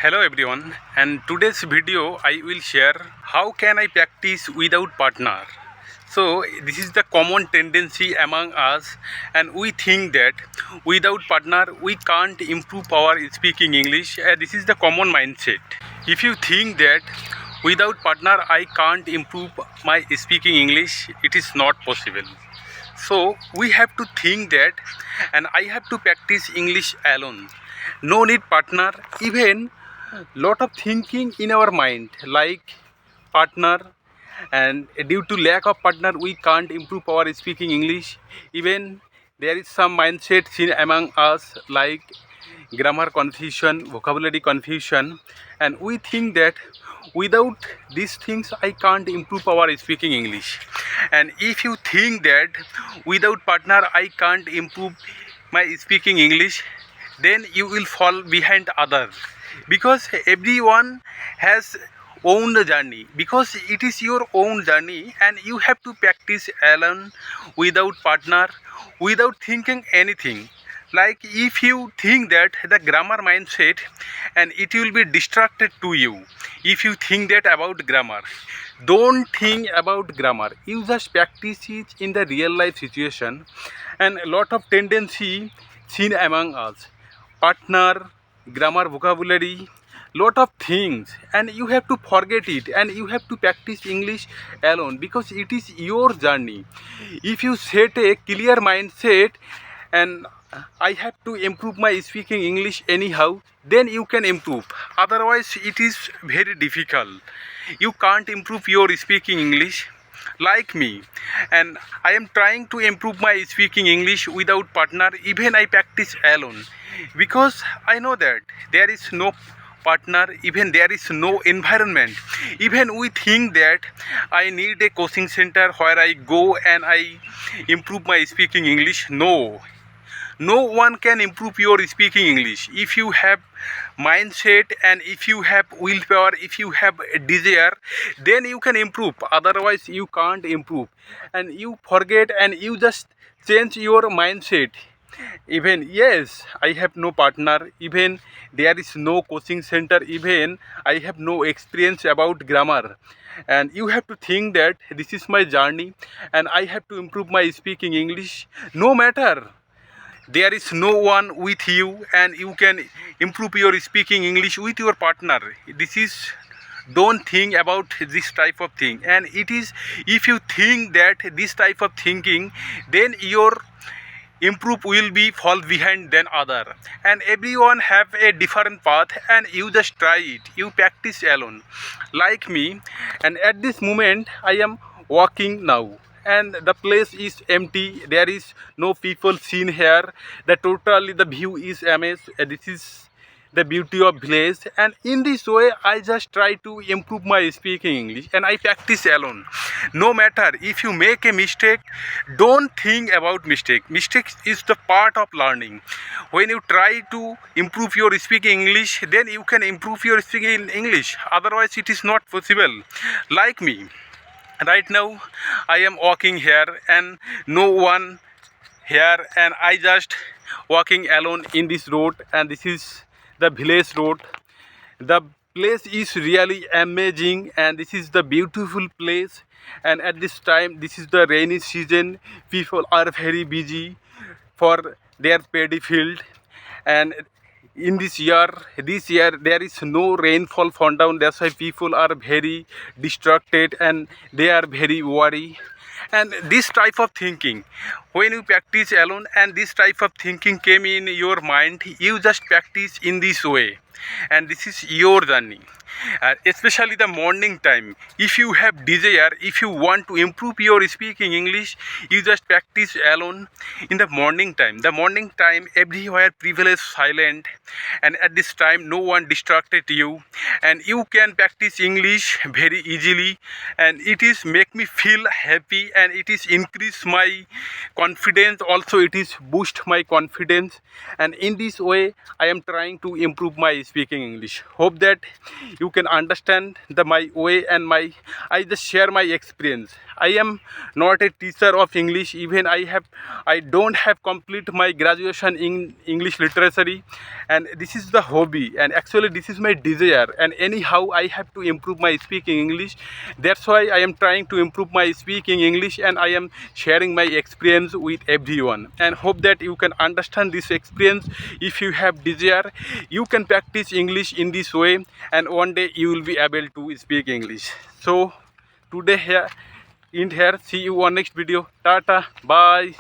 Hello everyone, and today's video I will share how can I practice without partner. So this is the common tendency among us, and we think that without partner we can't improve our speaking English. This is the common mindset. If you think that without partner I can't improve my speaking English, it is not possible. So we have to think that, and I have to practice English alone. No need partner. Even lot of thinking in our mind like partner, and due to lack of partner we can't improve our speaking English. Even there is some mindset seen among us like grammar confusion, vocabulary confusion, and we think that without these things I can't improve our speaking English. And if you think that without partner I can't improve my speaking English, then you will fall behind others, because everyone has own journey, because it is your own journey and you have to practice alone without partner, without thinking anything. Like if you think that the grammar mindset, and it will be distracted to you. If you think that about grammar, don't think about grammar, you just practice it in the real life situation. And a lot of tendency seen among us, partner, grammar, vocabulary, lot of things, and you have to forget it and you have to practice English alone, because it is your journey. If you set a clear mindset and I have to improve my speaking English anyhow, then you can improve. Otherwise it is very difficult. You can't improve your speaking English like me, and I am trying to improve my speaking English without partner. Even I practice alone, because I know that there is no partner, even there is no environment. Even we think that I need a coaching center where I go and I improve my speaking English. No one can improve your speaking English. If you have mindset and if you have willpower, if you have a desire, then you can improve. Otherwise you can't improve, and you forget and you just change your mindset. Even yes, I have no partner, even there is no coaching center, even I have no experience about grammar, and you have to think that this is my journey and I have to improve my speaking English. No matter there is no one with you, and you can improve your speaking English with your partner. This is, don't think about this type of thing. And it is, if you think that this type of thinking, then your improve will be fall behind than other. And everyone have a different path, and you just try it, you practice alone like me. And at this moment I am walking now, and the place is empty, there is no people seen here. The totally the view is amazed. This is the beauty of village, and in this way I just try to improve my speaking English and I practice alone. No matter if you make a mistake, don't think about mistake is the part of learning. When you try to improve your speaking English, then you can improve your speaking English. Otherwise it is not possible. Like me, right now I am walking here and no one here, and I just walking alone in this road, and this is the village road. The place is really amazing, and this is the beautiful place. And at this time, this is the rainy season, people are very busy for their paddy field. And in this year there is no rainfall found down, that's why people are very distracted and they are very worried. And this type of thinking, when you practice alone and this type of thinking came in your mind, you just practice in this way, and this is your journey. Especially the morning time, if you have desire, if you want to improve your speaking English, you just practice alone in the morning time. The morning time everywhere privilege silent, and at this time no one distracted you, and you can practice English very easily. And it is make me feel happy, and it is increase my confidence also, it is boost my confidence. And in this way I am trying to improve my speaking English. Hope that you can understand the my way, and my I just share my experience. I am not a teacher of English. Even I don't have complete my graduation in English literature, and this is the hobby, and actually this is my desire, and anyhow I have to improve my speaking English. That's why I am trying to improve my speaking English, and I am sharing my experience with everyone, and hope that you can understand this experience. If you have desire, you can practice English in this way, and one day you will be able to speak English. So today here, see you on next video. Tata, bye.